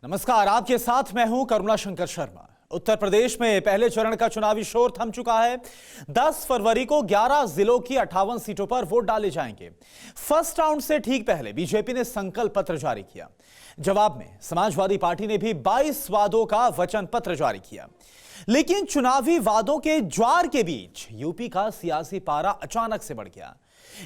नमस्कार, आपके साथ मैं हूं करुणा शंकर शर्मा। उत्तर प्रदेश में पहले चरण का चुनावी शोर थम चुका है। 10 फरवरी को 11 जिलों की 58 सीटों पर वोट डाले जाएंगे। फर्स्ट राउंड से ठीक पहले बीजेपी ने संकल्प पत्र जारी किया। जवाब में समाजवादी पार्टी ने भी 22 वादों का वचन पत्र जारी किया। लेकिन चुनावी वादों के ज्वार के बीच यूपी का सियासी पारा अचानक से बढ़ गया।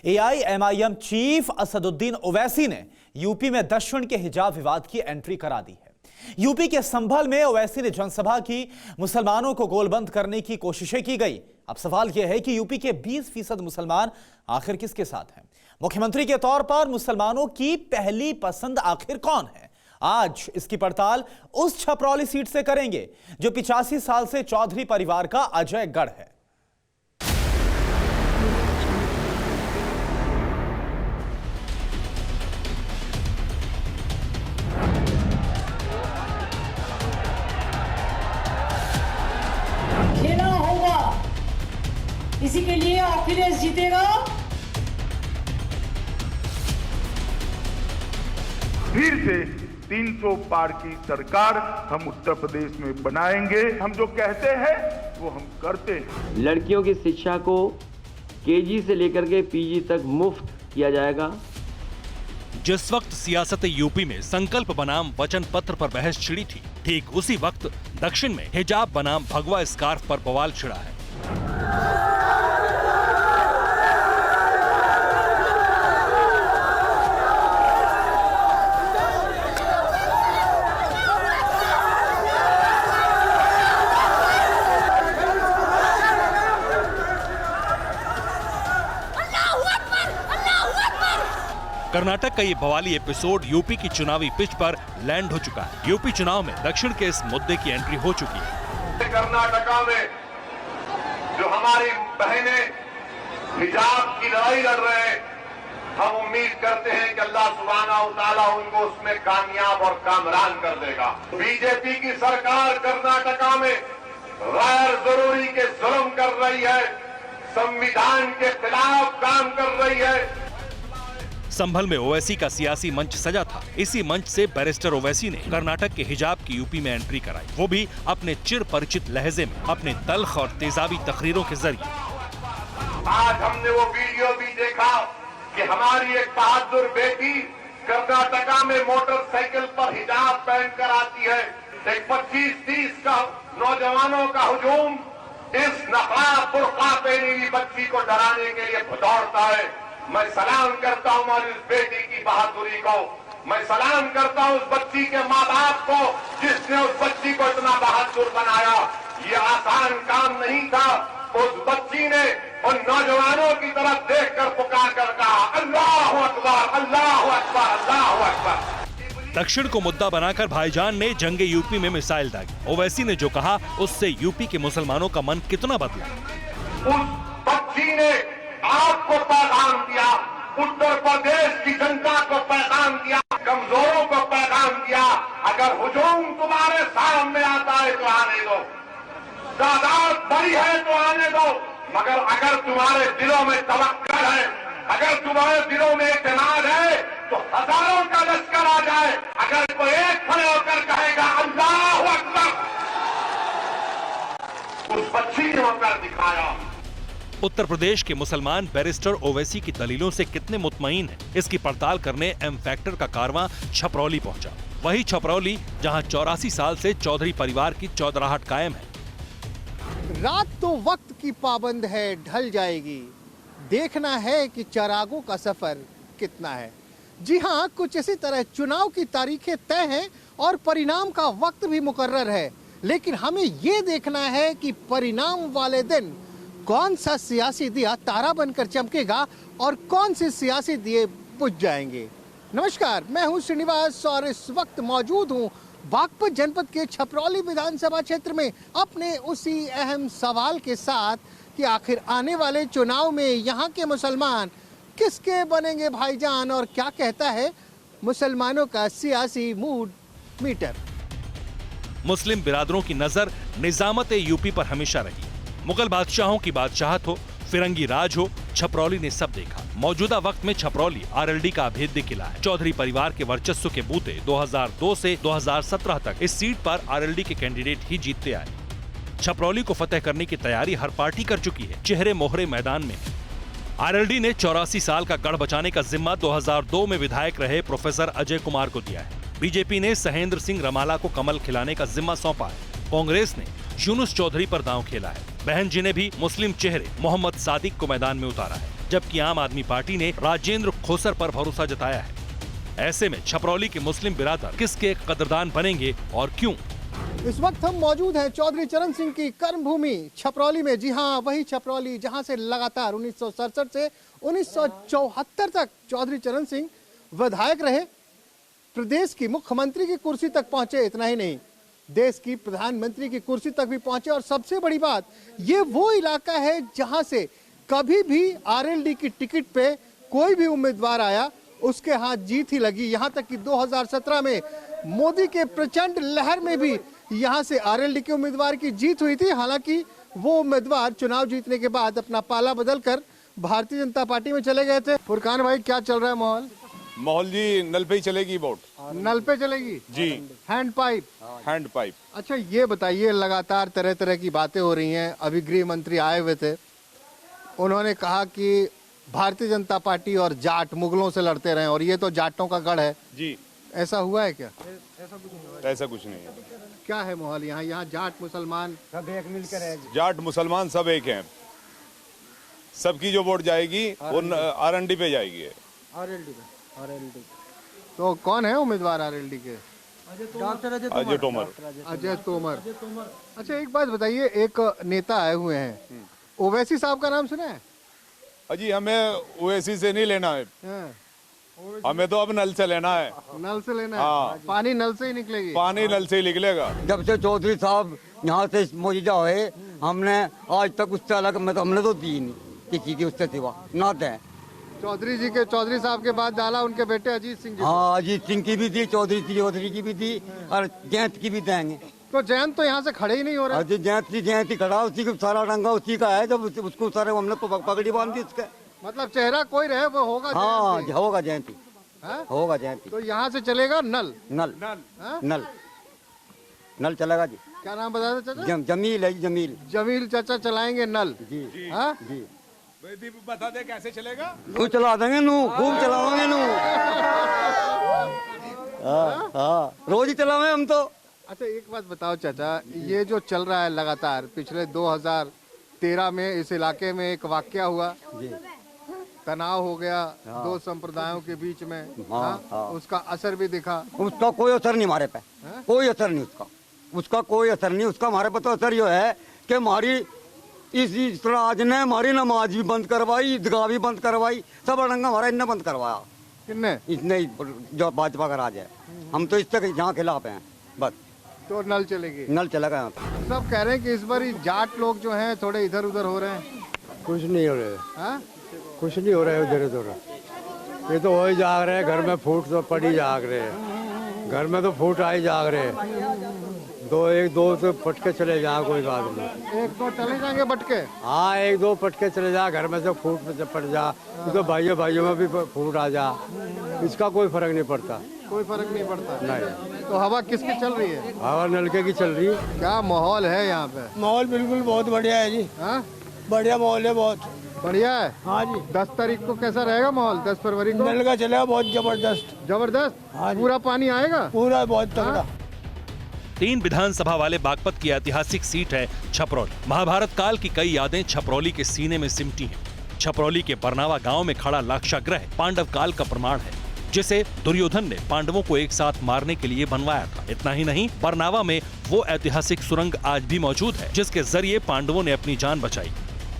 एआईएमआईएम चीफ असदुद्दीन ओवैसी ने यूपी में दक्षिण के हिजाब विवाद की एंट्री करा दी है। यूपी के संभल में ओवैसी ने जनसभा की, मुसलमानों को गोलबंद करने की कोशिशें की गई। अब सवाल यह है कि यूपी के 20% मुसलमान आखिर किसके साथ हैं? मुख्यमंत्री के तौर पर मुसलमानों की पहली पसंद आखिर कौन है? आज इसकी पड़ताल उस छपरौली सीट से करेंगे जो 85 साल से चौधरी परिवार का अजय गढ़ है। खेलना होगा, इसी के लिए अखिलेश जीतेगा। फिर से 300 पार की सरकार हम उत्तर प्रदेश में बनाएंगे। हम जो कहते हैं वो हम करते हैं। लड़कियों की शिक्षा को केजी से लेकर के पीजी तक मुफ्त किया जाएगा। जिस वक्त सियासत यूपी में संकल्प बनाम वचन पत्र पर बहस छिड़ी थी, ठीक उसी वक्त दक्षिण में हिजाब बनाम भगवा स्कार्फ पर बवाल छिड़ा है। कर्नाटक का ये बवाली एपिसोड यूपी की चुनावी पिच पर लैंड हो चुका है। यूपी चुनाव में दक्षिण के इस मुद्दे की एंट्री हो चुकी है। कर्नाटका में जो हमारी बहनें हिजाब की लड़ाई लड़ रहे हैं, हम उम्मीद करते हैं कि अल्लाह सुब्हानहू तआला उनको उसमें कामयाब और कामरान कर देगा। बीजेपी की सरकार कर्नाटका में गैर जरूरी के जुल्म कर रही है, संविधान के खिलाफ काम कर रही है। संभल में ओवैसी का सियासी मंच सजा था। इसी मंच से बैरिस्टर ओवैसी ने कर्नाटक के हिजाब की यूपी में एंट्री कराई, वो भी अपने चिर परिचित लहजे में, अपने तल्ख और तेजाबी तकरीरों के जरिए। आज हमने वो वीडियो भी देखा कि हमारी एक बहादुर बेटी कर्नाटका में मोटरसाइकिल पर हिजाब पहन कर आती है। एक 25-30 का नौजवानों का हुजूम इस नकाब बुर्का पहनी हुई बच्ची को डराने के लिए दौड़ता है। मैं सलाम करता हूं और इस बेटी की बहादुरी को। मैं सलाम करता हूं उस बच्ची के माँ बाप को जिसने उस बच्ची को इतना बहादुर बनाया। ये आसान काम नहीं था। उस बच्ची ने उन नौजवानों की तरफ देखकर पुकार कर कहा, अल्लाहु अकबर, अल्लाहु अकबर, अल्लाहु अकबर। दक्षिण को मुद्दा बनाकर भाईजान ने जंगे यूपी में मिसाइल दागी। ओवैसी ने जो कहा उससे यूपी के मुसलमानों का मन कितना बदला। उस बच्ची ने आपको पैगाम दिया, उत्तर प्रदेश की जनता को पैगाम दिया, कमजोरों को पैगाम दिया। अगर हुजूम तुम्हारे सामने आता है तो आने दो, तादाद बड़ी है तो आने दो, मगर अगर तुम्हारे दिलों में तवक्कुल है, अगर तुम्हारे दिलों में इत्मीनान है तो हजारों का लश्कर आ जाए। अगर कोई एक खड़े होकर कहेगा अल्लाहु अकबर, उस बच्ची ने होकर दिखाया। उत्तर प्रदेश के मुसलमान बैरिस्टर ओवैसी की दलीलों से कितने मुतमईन हैं, इसकी पड़ताल करने एम फैक्टर का कारवां छपरौली पहुंचा। वही छपरौली जहां 84 साल से चौधरी परिवार की चौधराहट कायम है। रात तो वक्त की पाबंद है, ढल जाएगी। देखना है कि चरागों का सफर कितना है। जी हाँ, कुछ इसी तरह चुनाव की तारीखें तय हैं और परिणाम का वक्त भी मुकर्रर है। लेकिन हमें ये देखना है कि परिणाम वाले दिन कौन सा सियासी दिया तारा बनकर चमकेगा और कौन से सियासी दिए बुझ जाएंगे। नमस्कार, मैं हूं श्रीनिवास और इस वक्त मौजूद हूं बागपत जनपद के छपरौली विधानसभा क्षेत्र में अपने उसी अहम सवाल के साथ कि आखिर आने वाले चुनाव में यहां के मुसलमान किसके बनेंगे भाईजान और क्या कहता है मुसलमानों का सियासी मूड मीटर। मुस्लिम बिरादरों की नजर निजामत यूपी पर हमेशा रही। मुगल बादशाहों की बादशाहत हो, फिरंगी राज हो, छपरौली ने सब देखा। मौजूदा वक्त में छपरौली आरएलडी का अभेद्य किला है। चौधरी परिवार के वर्चस्व के बूते 2002 से 2017 तक इस सीट पर आरएलडी के कैंडिडेट ही जीतते आए। छपरौली को फतेह करने की तैयारी हर पार्टी कर चुकी है। चेहरे मोहरे मैदान में आरएलडी ने 84 साल का गढ़ बचाने का जिम्मा 2002 में विधायक रहे प्रोफेसर अजय कुमार को दिया है। बीजेपी ने सहेंद्र सिंह रमाला को कमल खिलाने का जिम्मा सौंपा है। कांग्रेस ने यूनुस चौधरी पर दांव खेला है। बहन जी ने भी मुस्लिम चेहरे मोहम्मद सादिक को मैदान में उतारा है, जबकि आम आदमी पार्टी ने राजेंद्र खोसर पर भरोसा जताया है। ऐसे में छपरौली के मुस्लिम बिरादर किसके कदरदान बनेंगे और क्यों? इस वक्त हम मौजूद हैं चौधरी चरण सिंह की कर्मभूमि छपरौली में। जी हाँ, वही छपरौली जहां से लगातार 1967 से 1974 तक चौधरी चरण सिंह विधायक रहे, प्रदेश की मुख्यमंत्री की कुर्सी तक पहुंचे। इतना ही नहीं, देश की प्रधानमंत्री की कुर्सी तक भी पहुंचे। और सबसे बड़ी बात, ये वो इलाका है जहां से कभी भी आरएलडी की टिकट पे कोई भी उम्मीदवार आया उसके हाथ जीत ही लगी। यहां तक कि 2017 में मोदी के प्रचंड लहर में भी यहां से आरएलडी के उम्मीदवार की जीत हुई थी। हालांकि वो उम्मीदवार चुनाव जीतने के बाद अपना पाला बदलकर भारतीय जनता पार्टी में चले गए थे। फुरकान भाई, क्या चल रहा है माहौल? माहौल जी नल पे ही चलेगी वोट। नल पे चलेगी जी, हैंड पाइप। Hand pipe. अच्छा, ये बताइए, लगातार तरह तरह की बातें हो रही हैं। अभी गृह मंत्री आए हुए थे, उन्होंने कहा कि भारतीय जनता पार्टी और जाट मुगलों से लड़ते रहे और ये तो जाटों का गढ़ है जी। ऐसा हुआ है क्या? ऐसा कुछ नहीं है। क्या है माहौल यहाँ? यहाँ जाट मुसलमान सब एक मिलकर है। जाट मुसलमान सब एक हैं। सबकी जो वोट जाएगी वो आरएलडी पे जाएगी। आरएलडी तो कौन है उम्मीदवार आरएलडी के? अजय तोमर। अजय तोमर। अच्छा, एक बात बताइए, एक नेता आए हुए हैं, ओवैसी साहब का नाम सुना है? अजी हमें ओवैसी से नहीं लेना है, हमें तो अब नल से लेना है। नल से लेना हाँ। है? पानी नल से ही निकलेगी? पानी नल से ही निकलेगा। जब से चौधरी साहब यहाँ से मौजूदा हुए, हमने आज तक उससे अलग में तो हमने तो दी नहीं किसी की, उससे सिवा ना दें। चौधरी साहब के बाद डाला उनके बेटे अजीत सिंह जी। हाँ, अजीत सिंह की भी दी, चौधरी की भी दी और जयंत की भी देंगे। तो जयंत तो यहाँ से खड़े ही नहीं हो रहे। अजी जयंत ही खड़ा, उसी का सारा रंगा उसी का है। जब उसको सारे हमने पगड़ी बांध दी उसके। मतलब चेहरा कोई रहे वो होगा। हाँ, होगा जयंती, होगा जयंती। तो यहाँ से चलेगा नल। नल नल नल चलेगा जी। क्या नाम बता दे चाचा? जमील है, जमील चाचा चलाएंगे नल जी। हाँ जी, बता दे कैसे चलेगा? खूब चला देंगे नू, खूब चलाओगे नू। हाँ, रोज ही चलावे हम तो। अच्छा, एक बात बताओ चाचा, ये जो चल रहा है लगातार, पिछले 2013 में इस इलाके में एक वाकया हुआ जी, तनाव हो गया दो संप्रदायों के बीच में। उसका असर भी दिखा। उसका कोई असर नहीं हमारे पे, कोई असर नहीं उसका कोई असर नहीं। उसका हमारे पे तो असर ये है कि हमारी इस राज ने हमारी नमाज भी बंद करवाई, ईदगाह भी बंद करवाई, सब रंगा हमारा इनने बंद करवाया। किसने? इसने, जो भाजपा का राज है। हम तो इससे यहाँ खिलाफ हैं बस। तो नल चलेगी? नल चलेगा यहाँ पे। सब कह रहे हैं कि इस बार जाट लोग जो हैं थोड़े इधर उधर हो रहे हैं। कुछ नहीं हो रहे, हाँ? कुछ नहीं हो रहा है इधर उधर। ये तो वही जाग रहे हैं, घर में फूट तो पड़ी जाग रहे हैं, घर में तो फूट आई जाग रहे हैं। एक दो तो पटके चले जा, कोई बात नहीं। एक दो चले जाएंगे बटके? हाँ, एक दो पटके चले जा, घर में से फूट पे पड़ जा, तो भाइयों में भी फूट आ जा, इसका कोई फर्क नहीं पड़ता। कोई फर्क नहीं पड़ता? नहीं। तो हवा किसकी चल रही है? हवा नलके की चल रही है। क्या माहौल है यहाँ पे? माहौल बिल्कुल बहुत बढ़िया है जी। हाँ, बढ़िया माहौल है, बहुत बढ़िया है। हाँ जी। 10 तारीख को कैसा रहेगा माहौल? 10 फरवरी को नल का चलेगा बहुत जबरदस्त। जबरदस्त? हाँ जी। पूरा पानी आएगा? पूरा बहुत तगड़ा। 3 विधानसभा वाले बागपत की ऐतिहासिक सीट है छपरौली। महाभारत काल की कई यादें छपरौली के सीने में सिमटी हैं। छपरौली के बरनावा गांव में खड़ा लाक्षागृह पांडव काल का प्रमाण है, जिसे दुर्योधन ने पांडवों को एक साथ मारने के लिए बनवाया था। इतना ही नहीं, बरनावा में वो ऐतिहासिक सुरंग आज भी मौजूद है, जिसके जरिए पांडवों ने अपनी जान बचाई।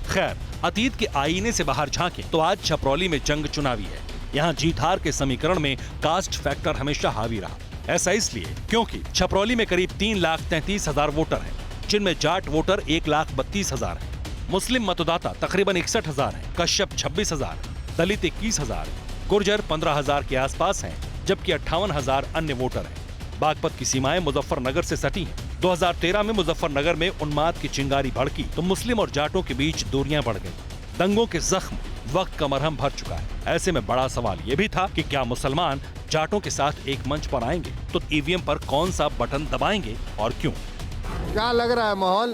खैर, अतीत के आईने से बाहर झांके तो आज छपरौली में जंग चुनावी है। यहाँ जीत हार के समीकरण में कास्ट फैक्टर हमेशा हावी रहा। ऐसा इसलिए क्योंकि छपरौली में करीब 3,33,000 वोटर हैं, जिनमें जाट वोटर 1,32,000 हैं, मुस्लिम मतदाता तकरीबन 61,000 हैं, कश्यप 26,000, दलित 21,000, गुर्जर 15,000 के आसपास हैं, जबकि 58,000 अन्य वोटर हैं। बागपत की सीमाएं मुजफ्फरनगर से सटी हैं। 2013 में मुजफ्फरनगर में उन्माद की चिंगारी भड़की तो मुस्लिम और जाटों के बीच दूरियां बढ़ गईं। दंगों के जख्म वक्त का मरहम भर चुका है। ऐसे में बड़ा सवाल ये भी था कि क्या मुसलमान जाटों के साथ एक मंच पर आएंगे तो ईवीएम पर कौन सा बटन दबाएंगे और क्यों? क्या लग रहा है माहौल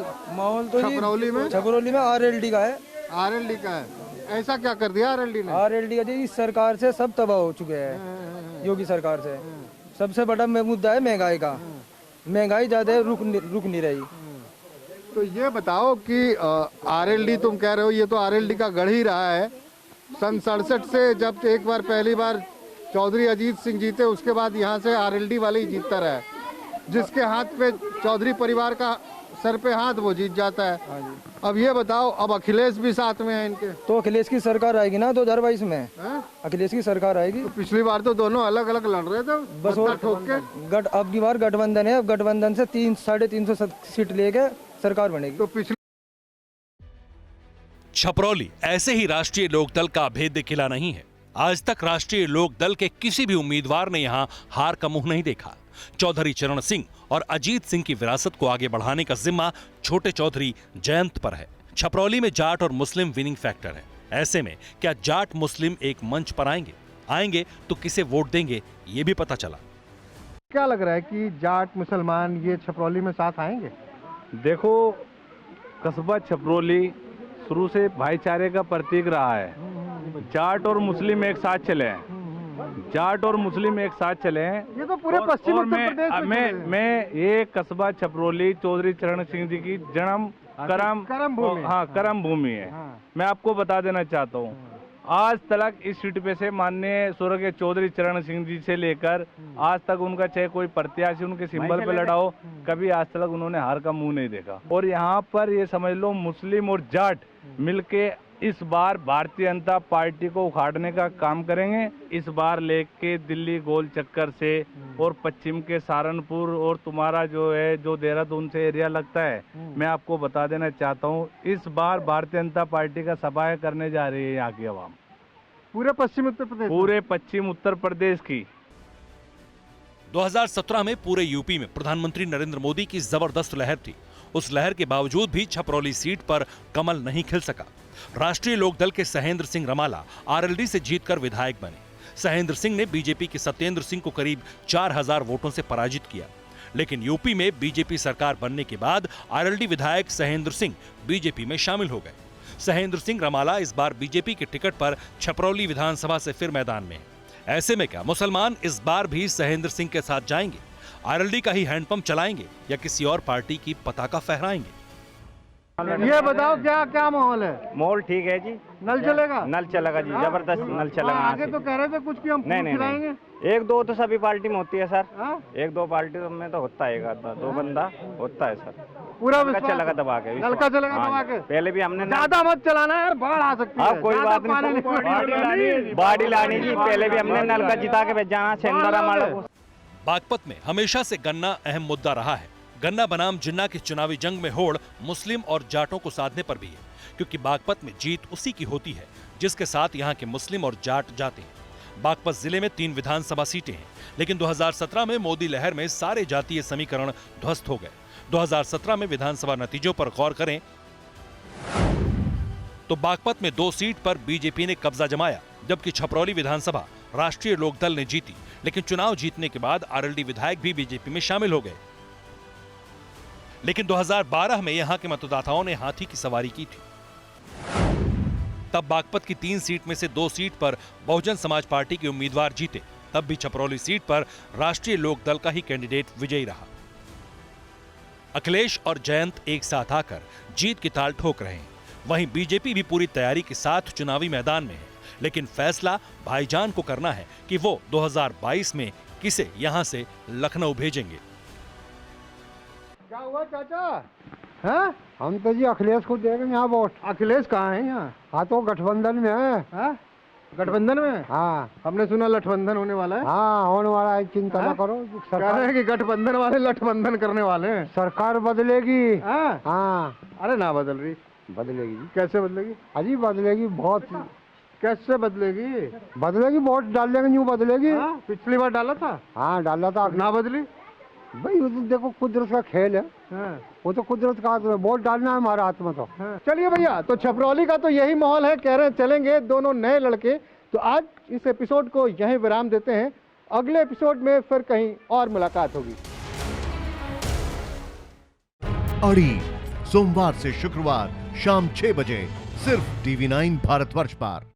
तो छपरौली में आरएलडी का है। आरएलडी का है, ऐसा क्या कर दिया आरएलडी ने? आरएलडी का जी, इस सरकार से सब तबाह हो चुके हैं। योगी सरकार से सबसे बड़ा मुद्दा है महंगाई का। महंगाई ज्यादा रुक नहीं रही। तो ये बताओ कि आरएलडी तुम कह रहे हो, ये तो आरएलडी का गढ़ ही रहा है। सन 67 से जब एक बार पहली बार चौधरी अजीत सिंह जीते, उसके बाद यहाँ से आरएलडी वाले ही जीतता रहा है। जिसके हाथ पे चौधरी परिवार का सर पे हाथ, वो जीत जाता है। अब ये बताओ, अब अखिलेश भी साथ में है इनके, तो अखिलेश की सरकार आएगी ना 2022 में। अखिलेश की सरकार आएगी। तो पिछली बार तो दोनों अलग अलग लड़ रहे थे, बस वो ठोक के। अब की बार गठबंधन है। अब गठबंधन से 300-350 सीट लेके सरकार बनेगी। तो पिछली छपरौली ऐसे ही राष्ट्रीय लोकदल का अभेद्य किला नहीं है। आज तक राष्ट्रीय लोकदल के किसी भी उम्मीदवार ने यहां हार का मुंह नहीं देखा। चौधरी चरण सिंह और अजीत सिंह की विरासत को आगे बढ़ाने का जिम्मा छोटे चौधरी जयंत पर है। छपरौली में जाट और मुस्लिम विनिंग फैक्टर है। ऐसे में क्या जाट मुस्लिम एक मंच पर आएंगे तो किसे वोट देंगे, ये भी पता चला। क्या लग रहा है कि जाट मुसलमान ये छपरौली में साथ आएंगे? देखो, कस्बा छपरौली शुरू से भाईचारे का प्रतीक रहा है। जाट और मुस्लिम एक साथ चले हैं। जाट और मुस्लिम एक साथ चले हैं। ये तो पूरे पश्चिम उत्तर प्रदेश में मैं ये कस्बा छपरौली चौधरी चरण सिंह जी की जन्म कर्म भूमि है। मैं आपको बता देना चाहता हूँ, आज तक इस सीट पे से माननीय स्वर्गीय चौधरी चरण सिंह जी से लेकर आज तक उनका चाहे कोई प्रत्याशी उनके सिंबल पे लड़ा हो, कभी आज तक उन्होंने हार का मुंह नहीं देखा। और यहाँ पर ये समझ लो, मुस्लिम और जाट मिलके इस बार भारतीय जनता पार्टी को उखाड़ने का काम करेंगे। इस बार लेके दिल्ली गोल चक्कर से और पश्चिम के सहारनपुर और तुम्हारा जो देहरादून से एरिया लगता है, मैं आपको बता देना चाहता हूँ, इस बार भारतीय जनता पार्टी का सफाया करने जा रही है यहाँ की आवाम। पूरे पश्चिम उत्तर प्रदेश, पूरे पश्चिम उत्तर प्रदेश की। 2017 में पूरे यूपी में प्रधानमंत्री नरेंद्र मोदी की जबरदस्त लहर थी। उस लहर के बावजूद भी छपरौली सीट पर कमल नहीं खिल सका। राष्ट्रीय लोकदल के सहेंद्र सिंह रमाला आरएलडी से जीतकर विधायक बने। सहेंद्र सिंह ने बीजेपी के सत्येंद्र सिंह को करीब 4000 वोटों से पराजित किया। लेकिन यूपी में बीजेपी सरकार बनने के बाद आरएलडी विधायक सहेंद्र सिंह बीजेपी में शामिल हो गए। सहेंद्र सिंह रमाला इस बार बीजेपी के टिकट पर छपरौली विधानसभा से फिर मैदान में है। ऐसे में क्या मुसलमान इस बार भी सहेंद्र सिंह के साथ जाएंगे, आरएलडी का ही हैंडपंप चलाएंगे या किसी और पार्टी की पताका फहराएंगे? ये बताओ, क्या क्या माहौल है? माहौल ठीक है जी। नल चलेगा? नल चलेगा जी, जबरदस्त नल चलेगा। आगे तो कह रहे थे कुछ की हम खिलाएंगे। एक दो तो सभी पार्टी में होती है सर। एक दो पार्टी में तो होता है, दो बंदा होता है सर। पूरा चलेगा दबा के, नल का चलेगा दबा के। पहले भी हमने ज्यादा मत चलाना यार, बाढ़ आ सकती है। कोई बात नहीं, बाड़ी लानी जी। पहले भी हमने नल का जिता के भेजाना छिंदरा मालो। बागपत में हमेशा से गन्ना अहम मुद्दा रहा है। गन्ना बनाम जिन्ना की चुनावी जंग में होड़ मुस्लिम और जाटों को साधने पर भी है, क्योंकि बागपत में जीत उसी की होती है जिसके साथ यहाँ के मुस्लिम और जाट जाते हैं। बागपत जिले में 3 विधानसभा सीटें हैं, लेकिन 2017 में मोदी लहर में सारे जातीय समीकरण ध्वस्त हो गए। 2017 में विधानसभा नतीजों पर गौर करें तो बागपत में 2 सीट पर बीजेपी ने कब्जा जमाया, जबकि छपरौली विधानसभा राष्ट्रीय लोकदल ने जीती। लेकिन चुनाव जीतने के बाद आरएलडी विधायक भी बीजेपी में शामिल हो गए। लेकिन 2012 में यहां के मतदाताओं ने हाथी की सवारी की थी। तब बागपत की 3 सीट में से 2 सीट पर बहुजन समाज पार्टी के उम्मीदवार जीते। तब भी छपरौली सीट पर राष्ट्रीय लोकदल का ही कैंडिडेट विजयी रहा। अखिलेश और जयंत एक साथ आकर जीत की ताल ठोक रहे हैं। वहीं बीजेपी भी पूरी तैयारी के साथ चुनावी मैदान में है, लेकिन फैसला भाईजान को करना है कि वो 2022 में किसे यहां से लखनऊ भेजेंगे। क्या हुआ चाचा? हैं? हम तो जी अखिलेश को देंगे यहाँ वोट। अखिलेश कहाँ है यहाँ? हाँ तो गठबंधन में है। गठबंधन में? हाँ। हमने सुना लठबंधन होने वाला है। हाँ होने वाला है, चिंता न करो। सरकार है कि गठबंधन वाले लठबंधन करने वाले हैं। सरकार बदलेगी। हाँ। अरे ना बदल रही। बदलेगी जी। कैसे बदलेगी? अजी बदलेगी, बहुत। कैसे बदलेगी? बदलेगी, वोट डाल देंगे, यूँ बदलेगी। पिछली बार डाला था? हाँ डाला था। ना बदली भाई, वो तो देखो कुदरत का खेल है। वो तो कुदरत का हाथ में, वोट डालना है हमारे हाथ में तो। चलिए भैया, तो छपरौली का तो यही माहौल है, कह रहे हैं चलेंगे दोनों नए लड़के। तो आज इस एपिसोड को यहीं विराम देते हैं, अगले एपिसोड में फिर कहीं और मुलाकात होगी। अड़ी सोमवार से शुक्रवार शाम 6 बजे सिर्फ TV9 भारतवर्ष पर।